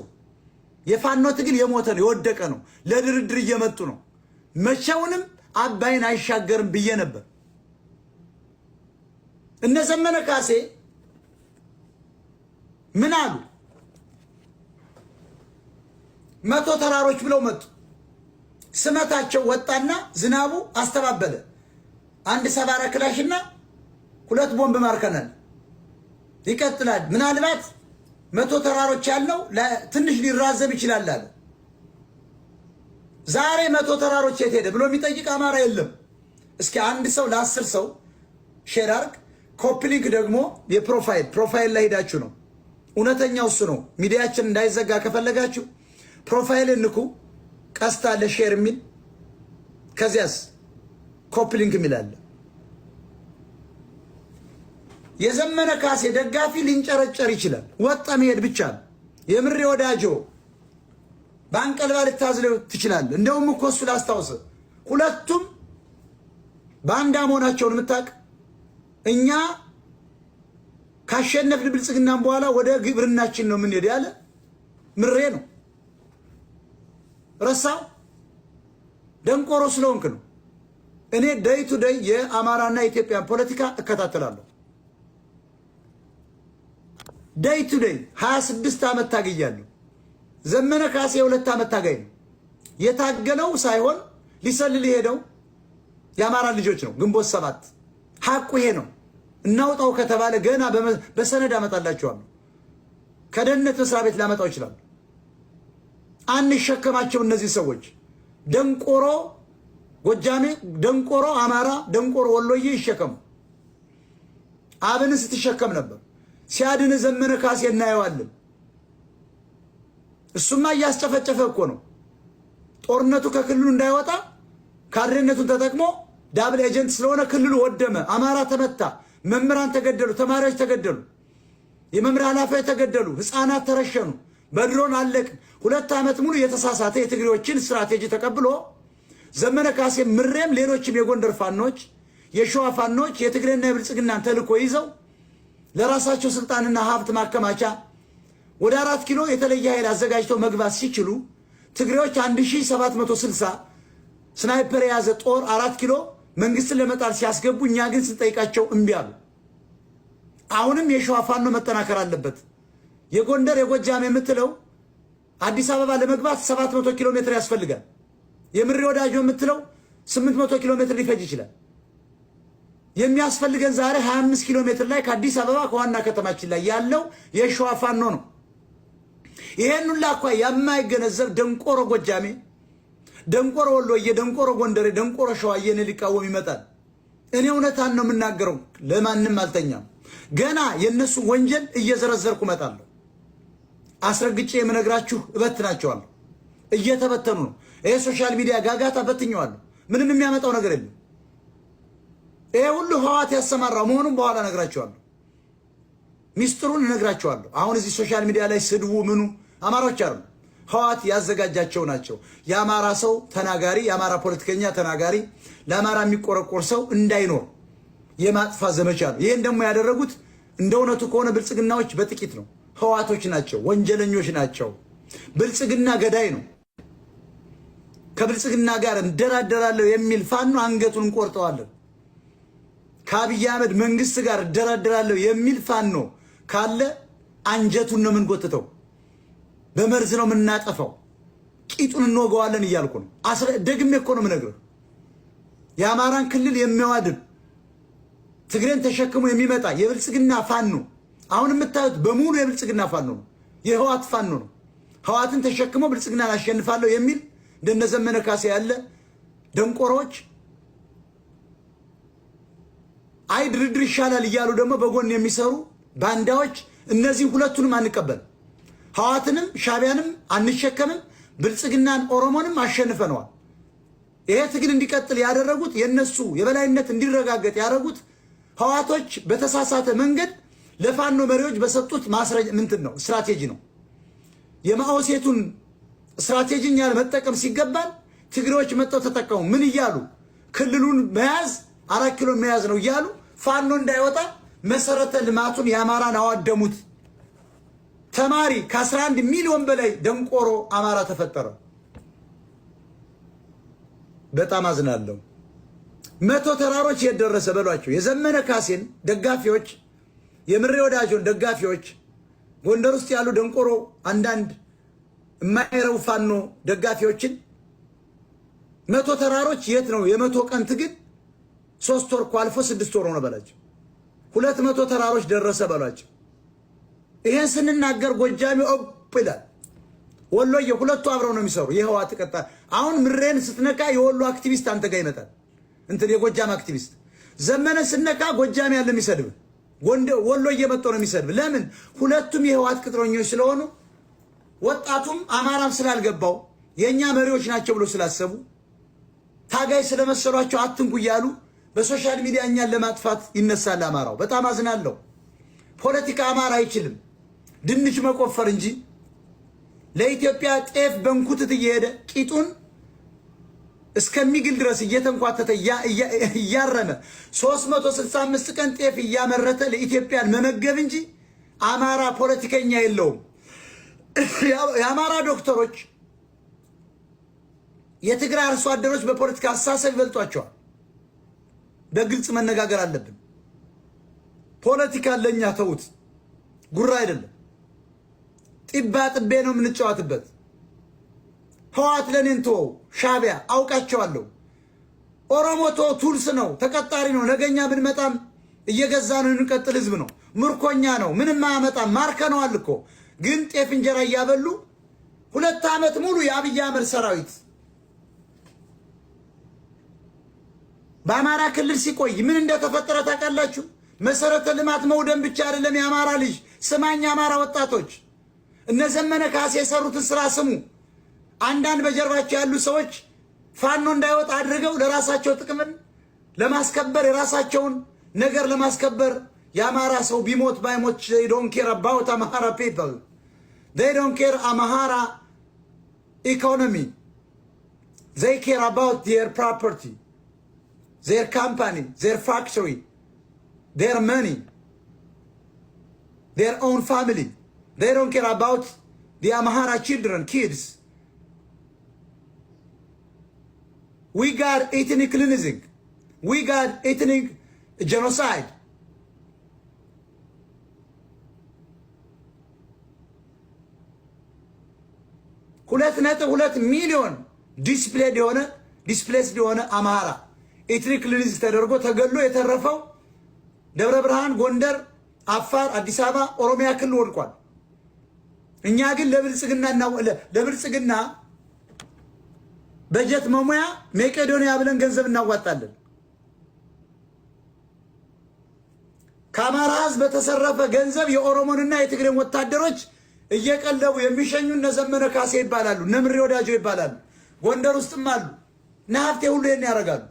የፋኖ ትግል የሞተ ነው፣ የወደቀ ነው። ለድርድር እየመጡ ነው። መቼውንም አባይን አይሻገርም ብዬ ነበር። እነ ዘመነ ካሴ ምን አሉ? 100 ተራሮች ብለው መጡ። ስመታቸው ወጣና ዝናቡ አስተባበለ። 1 ሰባራ ክላሽና 2 ቦምብ ማርከናል። ይቀጥላል። ምናልባት 100 ተራሮች ያለው ትንሽ ሊራዘም ይችላል አለ። ዛሬ 100 ተራሮች የት ሄደ ብሎ የሚጠይቅ አማራ የለም። እስኪ አንድ ሰው ለ10 ሰው ሼር አድርግ። ኮፕሊንክ ደግሞ የፕሮፋይል ላይ ሄዳችሁ ነው። እውነተኛው እሱ ነው። ሚዲያችን እንዳይዘጋ ከፈለጋችሁ ፕሮፋይል እንኩ፣ ቀስታ ለሼር የሚል ከዚያስ ኮፕሊንክ የሚል አለ። የዘመነ ካሴ ደጋፊ ሊንጨረጨር ይችላል። ወጣ መሄድ ብቻ ነው። የምሬ ወዳጆ በአንቀልባ ልታዝለው ትችላለህ። እንደውም እኮ እሱ ላስታውስ፣ ሁለቱም ባንዳ መሆናቸውን የምታውቅ እኛ ካሸነፍን ብልጽግናም በኋላ ወደ ግብርናችን ነው የምንሄድ ያለ ምሬ ነው። ረሳው? ደንቆሮ ስለሆንክ ነው። እኔ ዴይ ቱ ዴይ የአማራና የኢትዮጵያን ፖለቲካ እከታተላለሁ። ዴይ ቱ ዴይ 26 ዓመት ታገያለሁ። ዘመነ ካሴ 2 ዓመት ታጋይ ነው። የታገለው ሳይሆን ሊሰልል ሄደው የአማራ ልጆች ነው። ግንቦት 7 ሐቁ ይሄ ነው። እናውጣው ከተባለ ገና በሰነድ አመጣላችኋለሁ። ከደህንነት መስሪያ ቤት ላመጣው ይችላል። አንሸከማቸው እነዚህ ሰዎች። ደንቆሮ ጎጃሜ፣ ደንቆሮ አማራ፣ ደንቆሮ ወሎዬ ይሸከሙ። አብን ስትሸከም ነበር። ሲያድን ዘመነ ካሴ እናየዋለን። እሱማ እያስጨፈጨፈ እኮ ነው። ጦርነቱ ከክልሉ እንዳይወጣ ካድሬነቱን ተጠቅሞ ዳብል ኤጀንት ስለሆነ ክልሉ ወደመ። አማራ ተመታ፣ መምህራን ተገደሉ፣ ተማሪዎች ተገደሉ፣ የመምሪያ ኃላፊዎች ተገደሉ፣ ህፃናት ተረሸኑ፣ በድሮን አለቅ። 2 ዓመት ሙሉ የተሳሳተ የትግሬዎችን ስትራቴጂ ተቀብሎ ዘመነ ካሴ ምሬም ሌሎችም የጎንደር ፋኖች፣ የሸዋ ፋኖች የትግሬና የብልጽግናን ተልእኮ ይዘው ለራሳቸው ስልጣንና ሀብት ማከማቻ ወደ 4 ኪሎ የተለየ ኃይል አዘጋጅተው መግባት ሲችሉ ትግሬዎች 1760 ስናይፐር የያዘ ጦር 4 ኪሎ መንግስትን ለመጣል ሲያስገቡ እኛ ግን ስንጠይቃቸው እምቢ አሉ። አሁንም የሸዋ ፋኖ መጠናከር አለበት። የጎንደር የጎጃም የምትለው አዲስ አበባ ለመግባት 700 ኪሎ ሜትር ያስፈልጋል። የምሬ ወዳጆ የምትለው 800 ኪሎ ሜትር ሊፈጅ ይችላል። የሚያስፈልገን ዛሬ 25 ኪሎ ሜትር ላይ ከአዲስ አበባ ከዋና ከተማችን ላይ ያለው የሸዋ ፋኖ ነው። ይሄን ሁላ እኮ የማይገነዘብ ደንቆሮ ጎጃሜ፣ ደንቆሮ ወሎዬ፣ ደንቆሮ ጎንደሬ፣ ደንቆሮ ሸዋዬን ሊቃወም ይመጣል። እኔ እውነታን ነው የምናገረው። ለማንም አልተኛም። ገና የነሱ ወንጀል እየዘረዘርኩ እመጣለሁ። አስረግጬ የምነግራችሁ እበትናቸዋለሁ። እየተበተኑ ነው። ይሄ ሶሻል ሚዲያ ጋጋታ በትኘዋለሁ። ምንም የሚያመጣው ነገር የለም። ይሄ ሁሉ ህዋት ያሰማራው መሆኑን በኋላ እነግራቸዋለሁ። ሚስጥሩን እነግራቸዋለሁ። አሁን እዚህ ሶሻል ሚዲያ ላይ ስድቡ ምኑ አማራዎች አይደሉም፣ ህዋት ያዘጋጃቸው ናቸው። የአማራ ሰው ተናጋሪ፣ የአማራ ፖለቲከኛ ተናጋሪ፣ ለአማራ የሚቆረቆር ሰው እንዳይኖር የማጥፋት ዘመቻ ነው። ይሄን ደግሞ ያደረጉት እንደ እውነቱ ከሆነ ብልጽግናዎች በጥቂት ነው። ህዋቶች ናቸው፣ ወንጀለኞች ናቸው። ብልጽግና ገዳይ ነው። ከብልጽግና ጋር እንደራደራለሁ የሚል ፋኖ አንገቱን እንቆርጠዋለን። ከአብይ አህመድ መንግስት ጋር እንደራደራለሁ የሚል ፋኖ ካለ አንጀቱን ነው የምንጎትተው፣ በመርዝ ነው የምናጠፋው፣ ቂጡን እንወገዋለን እያልኩ ነው። ደግሜ እኮ ነው የምነግርህ። የአማራን ክልል የሚያዋድም ትግሬን ተሸክሞ የሚመጣ የብልጽግና ፋኖ አሁን የምታዩት በሙሉ የብልጽግና ፋኖ ነው፣ የህዋት ፋኖ ነው። ህዋትን ተሸክሞ ብልጽግናን አሸንፋለሁ የሚል እንደነ ዘመነ ካሴ ያለ ደንቆሮች አይ ድርድር ይሻላል እያሉ ደግሞ በጎን የሚሰሩ ባንዳዎች፣ እነዚህ ሁለቱንም አንቀበል። ህዋትንም ሻቢያንም አንሸከምም፣ ብልጽግናን ኦሮሞንም አሸንፈነዋል። ይሄ ትግል እንዲቀጥል ያደረጉት የነሱ የበላይነት እንዲረጋገጥ ያደረጉት ህዋቶች በተሳሳተ መንገድ ለፋኖ መሪዎች በሰጡት ማስረጃ ምንድን ነው ስትራቴጂ ነው። የማኦሴቱን ስትራቴጂኛ መጠቀም ሲገባል ትግሬዎች መጥተው ተጠቀሙ። ምን እያሉ ክልሉን መያዝ 4 ኪሎ መያዝ ነው እያሉ ፋኖ እንዳይወጣ መሰረተ ልማቱን የአማራን አዋደሙት። ተማሪ ከ11 ሚሊዮን በላይ ደንቆሮ አማራ ተፈጠረ። በጣም አዝናለሁ። 100 ተራሮች የደረሰ በሏቸው የዘመነ ካሴን ደጋፊዎች፣ የምሬ ወዳጆን ደጋፊዎች፣ ጎንደር ውስጥ ያሉ ደንቆሮ አንዳንድ የማይረው ፋኖ ደጋፊዎችን 100 ተራሮች የት ነው የ100 ቀን ትግል 3 ወር አልፎ 6 ወር ነው በላቸው። 200 ተራሮች ደረሰ በሏቸው። ይሄን ስንናገር ጎጃሚ ኦፕ ይላል። ወሎዬ ሁለቱ አብረው ነው የሚሰሩ። የህዋት ተቀጣ አሁን ምሬን ስትነካ የወሎ አክቲቪስት አንተ ጋር ይመጣል። እንትን የጎጃም አክቲቪስት ዘመነ ስነካ ጎጃም ያለ የሚሰድብ ወሎዬ መጥቶ ነው የሚሰድብ። ለምን? ሁለቱም የህዋት ቅጥረኞች ስለሆኑ ወጣቱም አማራም ስላልገባው የኛ መሪዎች ናቸው ብሎ ስላሰቡ ታጋይ ስለመሰሏቸው አትንኩ እያሉ በሶሻል ሚዲያ እኛን ለማጥፋት ይነሳል አማራው። በጣም አዝናለሁ። ፖለቲካ አማራ አይችልም፣ ድንች መቆፈር እንጂ ለኢትዮጵያ ጤፍ በንኩትት እየሄደ ቂጡን እስከሚግል ድረስ እየተንኳተተ እያረመ 365 ቀን ጤፍ እያመረተ ለኢትዮጵያን መመገብ እንጂ አማራ ፖለቲከኛ የለውም። የአማራ ዶክተሮች፣ የትግራይ አርሶ አደሮች በፖለቲካ አስተሳሰብ ይበልጧቸዋል። በግልጽ መነጋገር አለብን። ፖለቲካ ለኛ ተውት፣ ጉራ አይደለም። ጢባ ጥቤ ነው የምንጫወትበት። ህዋት ለኔን ተወው፣ ሻቢያ አውቃቸዋለሁ። ኦሮሞ ተወው፣ ቱልስ ነው፣ ተቀጣሪ ነው። ነገኛ ብንመጣም እየገዛን እንቀጥል ህዝብ ነው፣ ምርኮኛ ነው፣ ምንም አያመጣም። ማርከነዋል እኮ ግን ጤፍ እንጀራ እያበሉ 2 ዓመት ሙሉ የአብይ አህመድ ሰራዊት በአማራ ክልል ሲቆይ ምን እንደተፈጠረ ታውቃላችሁ? መሰረተ ልማት መውደም ብቻ አይደለም። የአማራ ልጅ ስማኝ፣ የአማራ ወጣቶች እነ ዘመነ ካሴ የሰሩትን ስራ ስሙ። አንዳንድ በጀርባቸው ያሉ ሰዎች ፋኖ እንዳይወጣ አድርገው ለራሳቸው ጥቅምን ለማስከበር የራሳቸውን ነገር ለማስከበር የአማራ ሰው ቢሞት ባይሞት they don't care about Amhara people. They don't care Amhara economy. They care about their property, their company, their factory, their money, their own family. They don't care about the Amhara children, kids. We got ethnic cleansing. We got ethnic genocide. ሁለት ነጥብ 2 ሚሊዮን ዲስፕሌስድ የሆነ አማራ ኤትኒክ ክሊንዝ ተደርጎ ተገሎ የተረፈው ደብረ ብርሃን፣ ጎንደር፣ አፋር፣ አዲስ አበባ፣ ኦሮሚያ ክልል ወድቋል። እኛ ግን ለብልጽግና በጀት መሙያ መቄዶንያ ብለን ገንዘብ እናዋጣለን። ከአማራ ህዝብ በተሰረፈ ገንዘብ የኦሮሞንና የትግሬን ወታደሮች እየቀለቡ የሚሸኙ እነ ዘመነ ካሴ ይባላሉ፣ ነምሬ ወዳጆ ይባላሉ። ጎንደር ውስጥም አሉ። ናፍቴ ሁሉ ይሄን ያደርጋሉ።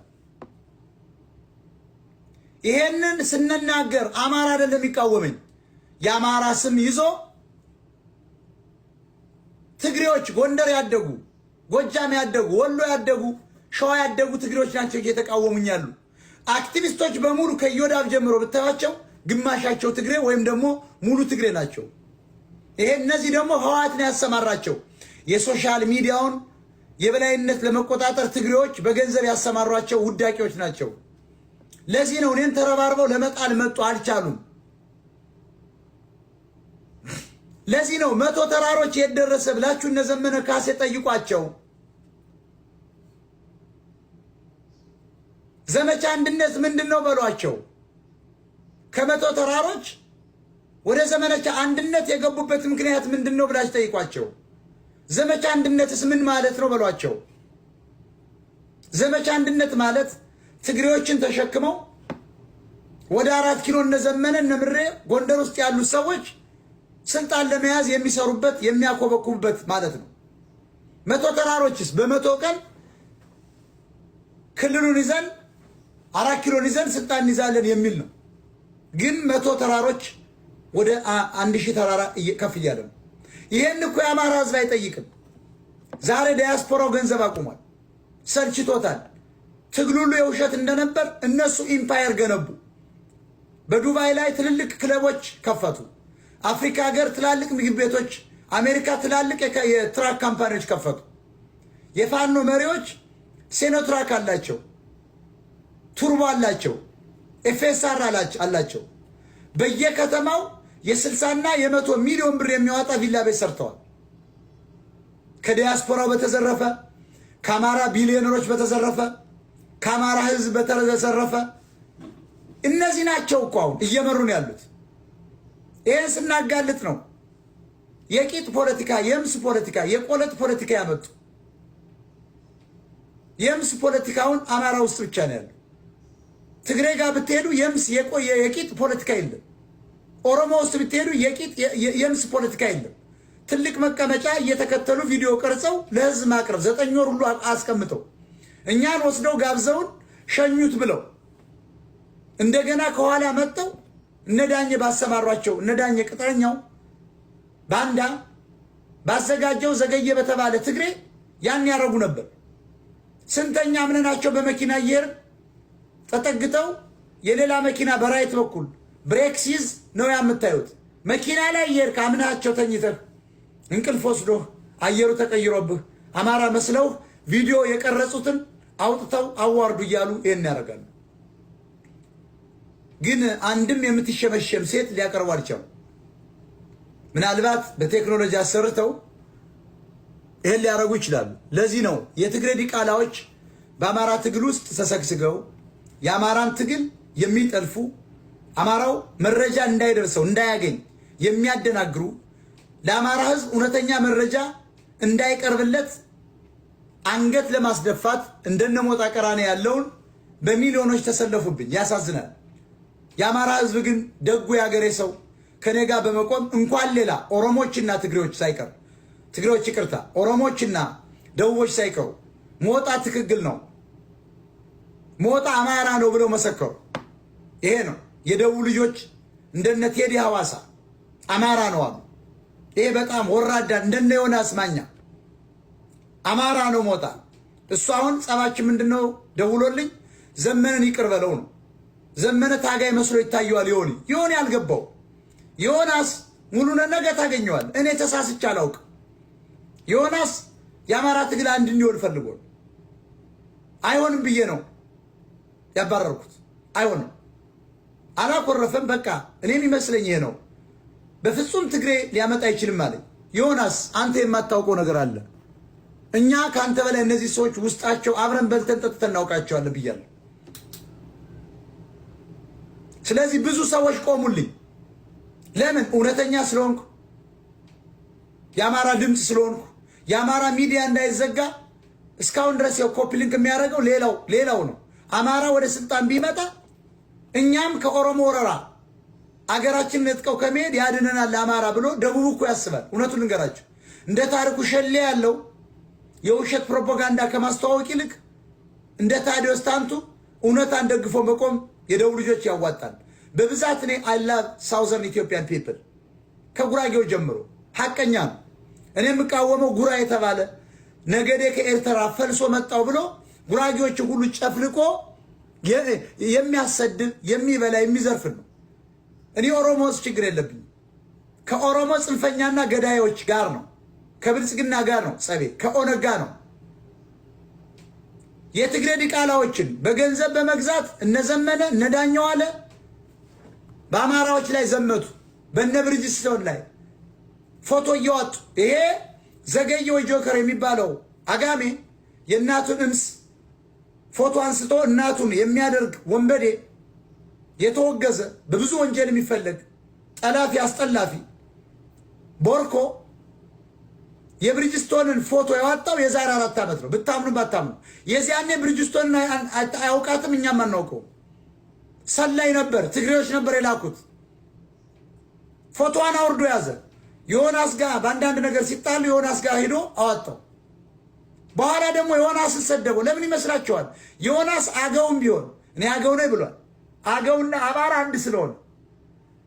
ይሄንን ስንናገር አማራ አይደለም የሚቃወመኝ። የአማራ ስም ይዞ ትግሬዎች ጎንደር ያደጉ፣ ጎጃም ያደጉ፣ ወሎ ያደጉ፣ ሸዋ ያደጉ ትግሬዎች ናቸው እየተቃወሙኛሉ። አክቲቪስቶች በሙሉ ከዮዳብ ጀምሮ ብታያቸው ግማሻቸው ትግሬ ወይም ደግሞ ሙሉ ትግሬ ናቸው። ይሄ እነዚህ ደግሞ ህወሓትን ያሰማራቸው የሶሻል ሚዲያውን የበላይነት ለመቆጣጠር ትግሬዎች በገንዘብ ያሰማሯቸው ውዳቂዎች ናቸው። ለዚህ ነው እኔን ተረባርበው ለመጣል መጡ፣ አልቻሉም። ለዚህ ነው 100 ተራሮች የደረሰ ብላችሁ እነ ዘመነ ካሴ ጠይቋቸው። ዘመቻ አንድነት ምንድነው በሏቸው። ከ100 ተራሮች ወደ ዘመቻ አንድነት የገቡበት ምክንያት ምንድነው ብላችሁ ጠይቋቸው። ዘመቻ አንድነትስ ምን ማለት ነው በሏቸው። ዘመቻ አንድነት ማለት ትግሬዎችን ተሸክመው ወደ 4 ኪሎ እነ ዘመነ እነ ምሬ ጎንደር ውስጥ ያሉ ሰዎች ስልጣን ለመያዝ የሚሰሩበት የሚያኮበኩቡበት ማለት ነው። 100 ተራሮችስ በ100 ቀን ክልሉን ይዘን 4 ኪሎን ይዘን ስልጣን እንይዛለን የሚል ነው። ግን 100 ተራሮች ወደ 1000 ተራራ ከፍ እያለ ነው። ይሄን እኮ የአማራ ህዝብ አይጠይቅም። ዛሬ ዲያስፖራው ገንዘብ አቁሟል፣ ሰልችቶታል። ትግሉሉ የውሸት እንደነበር እነሱ ኢምፓየር ገነቡ። በዱባይ ላይ ትልልቅ ክለቦች ከፈቱ። አፍሪካ ሀገር ትላልቅ ምግብ ቤቶች፣ አሜሪካ ትላልቅ የትራክ ካምፓኒዎች ከፈቱ። የፋኖ መሪዎች ሴኖትራክ አላቸው፣ ቱርቦ አላቸው፣ ኤፍኤስአር አላቸው። በየከተማው የ60 እና የ100 ሚሊዮን ብር የሚያወጣ ቪላ ቤት ሰርተዋል። ከዲያስፖራው በተዘረፈ፣ ከአማራ ቢሊዮነሮች በተዘረፈ፣ ከአማራ ህዝብ በተዘረፈ እነዚህ ናቸው እኮ አሁን እየመሩን ያሉት። ይህን ስናጋልጥ ነው የቂጥ ፖለቲካ፣ የምስ ፖለቲካ፣ የቆለጥ ፖለቲካ ያመጡ። የምስ ፖለቲካውን አማራ ውስጥ ብቻ ነው ያለው። ትግሬ ጋር ብትሄዱ የምስ የቂጥ ፖለቲካ የለም። ኦሮሞ ውስጥ ብትሄዱ የምስ ፖለቲካ የለም። ትልቅ መቀመጫ እየተከተሉ ቪዲዮ ቀርጸው ለህዝብ ማቅረብ 9 ወር ሁሉ አስቀምጠው እኛን ወስደው ጋብዘውን ሸኙት ብለው እንደገና ከኋላ መጥተው እነዳኘ ባሰማሯቸው እነዳኘ ቅጥረኛው ባንዳ ባዘጋጀው ዘገየ በተባለ ትግሬ ያን ያረጉ ነበር። ስንተኛ አምነናቸው በመኪና እየሄድን ተጠግተው የሌላ መኪና በራይት በኩል ብሬክሲዝ ነው የምታዩት። መኪና ላይ እየሄድክ አምናቸው ተኝተህ እንቅልፍ ወስዶህ አየሩ ተቀይሮብህ አማራ መስለው ቪዲዮ የቀረጹትን አውጥተው አዋርዱ እያሉ ይሄን ያደርጋሉ። ግን አንድም የምትሸመሸም ሴት ሊያቀርቡ አልቻሉ። ምናልባት በቴክኖሎጂ አሰርተው ይሄን ሊያደርጉ ይችላሉ። ለዚህ ነው የትግሬ ዲቃላዎች በአማራ ትግል ውስጥ ተሰግስገው የአማራን ትግል የሚጠልፉ፣ አማራው መረጃ እንዳይደርሰው እንዳያገኝ የሚያደናግሩ፣ ለአማራ ህዝብ እውነተኛ መረጃ እንዳይቀርብለት አንገት ለማስደፋት እንደነሞጣ ቀራኔ ያለውን በሚሊዮኖች ተሰለፉብኝ። ያሳዝናል። የአማራ ህዝብ ግን ደጉ ያገሬ ሰው ከኔ ጋር በመቆም እንኳን ሌላ ኦሮሞችና ትግሬዎች ሳይቀር ትግሬዎች ይቅርታ፣ ኦሮሞችና ደቡቦች ሳይቀሩ ሞጣ ትክክል ነው፣ ሞጣ አማራ ነው ብለው መሰከሩ። ይሄ ነው የደቡብ ልጆች እንደነ ቴዲ ሐዋሳ አማራ ነው አሉ። ይሄ በጣም ወራዳ እንደነ ዮናስ ማኛ አማራ ነው ሞጣ። እሱ አሁን ጸባችን ምንድነው? ደውሎልኝ ዘመነን ይቅር በለው ነው። ዘመነ ታጋይ መስሎ ይታየዋል። ይሆን ያልገባው ዮናስ ሙሉነ ነገ ታገኘዋል። እኔ ተሳስቼ አላውቅም። ዮናስ የአማራ ትግል አንድ እንዲሆን ፈልጎ አይሆንም ብዬ ነው ያባረርኩት። አይሆንም፣ አላኮረፈም። በቃ እኔም ይመስለኝ ይሄ ነው። በፍጹም ትግሬ ሊያመጣ አይችልም አለኝ። ዮናስ አንተ የማታውቀው ነገር አለ። እኛ ከአንተ በላይ እነዚህ ሰዎች ውስጣቸው አብረን በልተን ጠጥተን እናውቃቸዋለን ብያለሁ። ስለዚህ ብዙ ሰዎች ቆሙልኝ። ለምን? እውነተኛ ስለሆንኩ፣ የአማራ ድምፅ ስለሆንኩ፣ የአማራ ሚዲያ እንዳይዘጋ እስካሁን ድረስ ኮፒ ሊንክ የሚያደርገው ሌላው ነው። አማራ ወደ ስልጣን ቢመጣ እኛም ከኦሮሞ ወረራ አገራችን ነጥቀው ከመሄድ ያድነናል አማራ ብሎ ደቡብ እኮ ያስባል። እውነቱን ልንገራችሁ፣ እንደ ታሪኩ ሸሌ ያለው የውሸት ፕሮፓጋንዳ ከማስተዋወቅ ይልቅ እንደ ታዲዮስ ታንቱ እውነታን ደግፎ መቆም የደቡብ ልጆች ያዋጣል። በብዛት እኔ አይ ላቭ ሳውዘርን ኢትዮጵያን ፒፕል ከጉራጌው ጀምሮ ሐቀኛ ነው። እኔ የምቃወመው ጉራ የተባለ ነገዴ ከኤርትራ ፈልሶ መጣው ብሎ ጉራጌዎች ሁሉ ጨፍልቆ የሚያሰድብ የሚበላ የሚዘርፍ ነው። እኔ ኦሮሞስ ችግር የለብኝም። ከኦሮሞ ጽንፈኛና ገዳዮች ጋር ነው፣ ከብልጽግና ጋር ነው ጸቤ፣ ከኦነግ ጋር ነው። የትግሬ ዲቃላዎችን በገንዘብ በመግዛት እነዘመነ እነዳኘው አለ በአማራዎች ላይ ዘመቱ። በነ ብርጅስቶን ላይ ፎቶ እያወጡ ይሄ ዘገየው ጆከር የሚባለው አጋሜ የእናቱን እምስ ፎቶ አንስቶ እናቱን የሚያደርግ ወንበዴ የተወገዘ በብዙ ወንጀል የሚፈለግ ጠላፊ አስጠላፊ ቦርኮ የብሪጅስቶንን ፎቶ ያወጣው የዛሬ 4 ዓመት ነው። ብታምኑ ባታምኑ የዚያኔ ብሪጅስቶንን አያውቃትም፣ እኛም አናውቀው። ሰላይ ነበር፣ ትግሬዎች ነበር የላኩት። ፎቶዋን አውርዶ ያዘ። ዮናስ ጋር በአንዳንድ ነገር ሲጣሉ ዮናስ ጋር ሄዶ አወጣው። በኋላ ደግሞ ዮናስን ሰደበው። ለምን ይመስላችኋል? ዮናስ አገውም ቢሆን እኔ አገው ነኝ ብሏል። አገውና አማራ አንድ ስለሆነ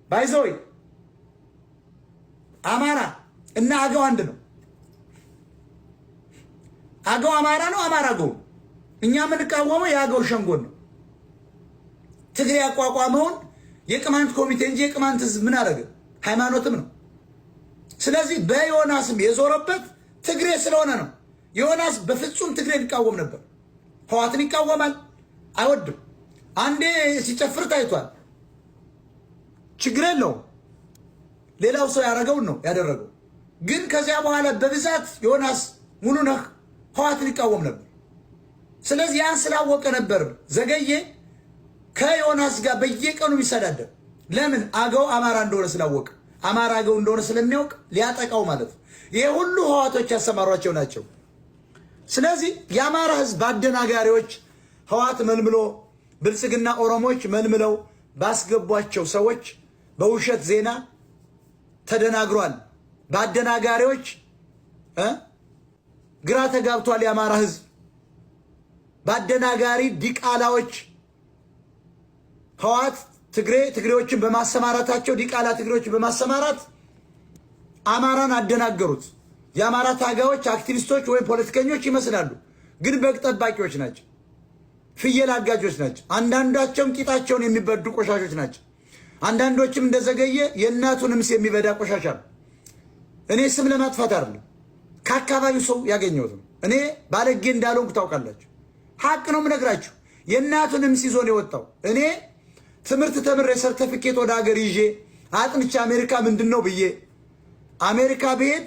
ባይዘይ አማራ እና አገው አንድ ነው። አገው አማራ ነው፣ አማራ አገው። እኛ የምንቃወመው የአገው ሸንጎን ነው። ትግሬ ያቋቋመውን የቅማንት ኮሚቴ እንጂ የቅማንት ህዝብ ምን አደረገ? ሃይማኖትም ነው። ስለዚህ በዮናስም የዞረበት ትግሬ ስለሆነ ነው። ዮናስ በፍጹም ትግሬን ይቃወም ነበር። ህዋትን ይቃወማል፣ አይወድም። አንዴ ሲጨፍር ታይቷል። ችግር የለውም። ሌላው ሰው ያደረገውን ነው ያደረገው። ግን ከዚያ በኋላ በብዛት ዮናስ ሙሉነህ ህዋትን ይቃወም ነበር። ስለዚህ ያን ስላወቀ ነበር ዘገየ ከዮናስ ጋር በየቀኑ የሚሰዳደር። ለምን? አገው አማራ እንደሆነ ስላወቀ፣ አማራ አገው እንደሆነ ስለሚያውቅ ሊያጠቃው ማለት ነው። ይሄ ሁሉ ህዋቶች ያሰማሯቸው ናቸው። ስለዚህ የአማራ ህዝብ በአደናጋሪዎች ህዋት መልምሎ ብልጽግና ኦሮሞዎች መልምለው ባስገቧቸው ሰዎች በውሸት ዜና ተደናግሯል። በአደናጋሪዎች ግራ ተጋብቷል የአማራ ህዝብ። በአደናጋሪ ዲቃላዎች ህዋት ትግሬዎችን በማሰማራታቸው ዲቃላ ትግሬዎችን በማሰማራት አማራን አደናገሩት። የአማራ ታጋዮች አክቲቪስቶች ወይም ፖለቲከኞች ይመስላሉ፣ ግን በግ ጠባቂዎች ናቸው። ፍየል አጋጆች ናቸው። አንዳንዳቸውም ቂጣቸውን የሚበዱ ቆሻሾች ናቸው። አንዳንዶችም እንደዘገየ የእናቱን ምስ የሚበዳ ቆሻሻ ነው። እኔ ስም ለማጥፋት አይደለም፣ ከአካባቢው ሰው ያገኘሁት ነው። እኔ ባለጌ እንዳልሆንኩ ታውቃላችሁ። ሀቅ ነው የምነግራችሁ። የእናቱን ምስ ይዞ ነው የወጣው። እኔ ትምህርት ተምሬ ሰርተፊኬት ወደ ሀገር ይዤ አጥንቼ አሜሪካ ምንድን ነው ብዬ አሜሪካ ብሄድ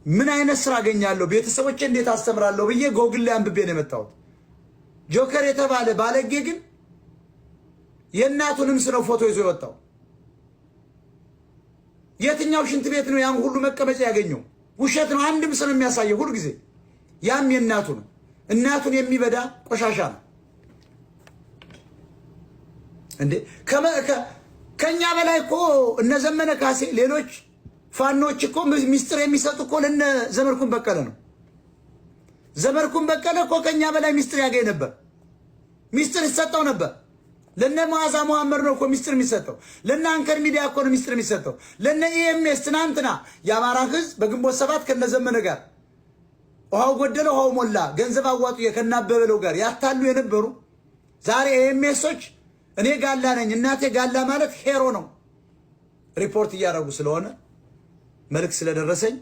ምን አይነት ስራ አገኛለሁ፣ ቤተሰቦቼ እንዴት አስተምራለሁ ብዬ ጎግል ላይ አንብቤ ነው የመጣሁት። ጆከር የተባለ ባለጌ ግን የእናቱንም ስለ ፎቶ ይዞ የወጣው። የትኛው ሽንት ቤት ነው ያን ሁሉ መቀመጫ ያገኘው? ውሸት ነው። አንድም ስለ የሚያሳየው ሁሉ ጊዜ ያም የእናቱ ነው። እናቱን የሚበዳ ቆሻሻ ነው እንዴ! ከኛ በላይ እኮ እነ ዘመነ ካሴ ሌሎች ፋኖች እኮ ሚስጥር የሚሰጡ እኮ ለነ ዘመርኩን በቀለ ነው። ዘመርኩን በቀለ እኮ ከኛ በላይ ሚስጥር ያገኝ ነበር። ሚስጥር ይሰጠው ነበር። ለነ መዓዛ መሐመድ ነው እኮ ሚስጥር የሚሰጠው። ለነ አንከር ሚዲያ እኮ ነው ሚስጥር የሚሰጠው። ለነ ኢኤምኤስ ትናንትና የአማራ ህዝብ በግንቦት 7 ከነ ዘመነ ጋር ውሃው ጎደለ ውሃው ሞላ ገንዘብ አዋጡ ከናበበለው ጋር ያታሉ የነበሩ ዛሬ ኢኤምኤሶች እኔ ጋላ ነኝ እናቴ ጋላ ማለት ሄሮ ነው ሪፖርት እያደረጉ ስለሆነ መልክ ስለደረሰኝ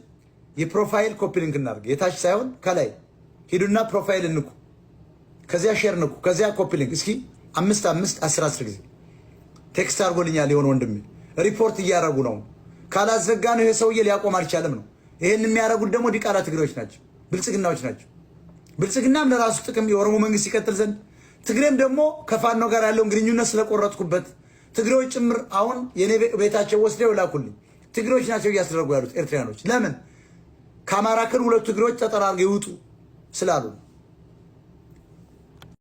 የፕሮፋይል ኮፒ ሊንክ እናድርግ። የታች ሳይሆን ከላይ ሂዱና ፕሮፋይል እንኩ፣ ከዚያ ሼር ንኩ፣ ከዚያ ኮፒ ሊንክ። እስኪ 5 ጊዜ ቴክስት አድርጎልኛል የሆነ ወንድሜ። ሪፖርት እያደረጉ ነው። ካላዘጋ ነው ይሄ ሰውዬ ሊያቆም አልቻለም ነው። ይሄን የሚያደርጉት ደግሞ ዲቃላ ትግሬዎች ናቸው፣ ብልጽግናዎች ናቸው። ብልጽግናም ለራሱ ጥቅም የኦሮሞ መንግስት ይቀጥል ዘንድ፣ ትግሬም ደግሞ ከፋኖ ጋር ያለውን ግንኙነት ስለቆረጥኩበት ትግሬዎች ጭምር አሁን የኔ ቤታቸው ወስደው ላኩልኝ። ትግሬዎች ናቸው እያስደረጉ ያሉት ኤርትራኖች። ለምን? ከአማራ ክልል 2 ትግሬዎች ተጠራርገው ይውጡ ስላሉ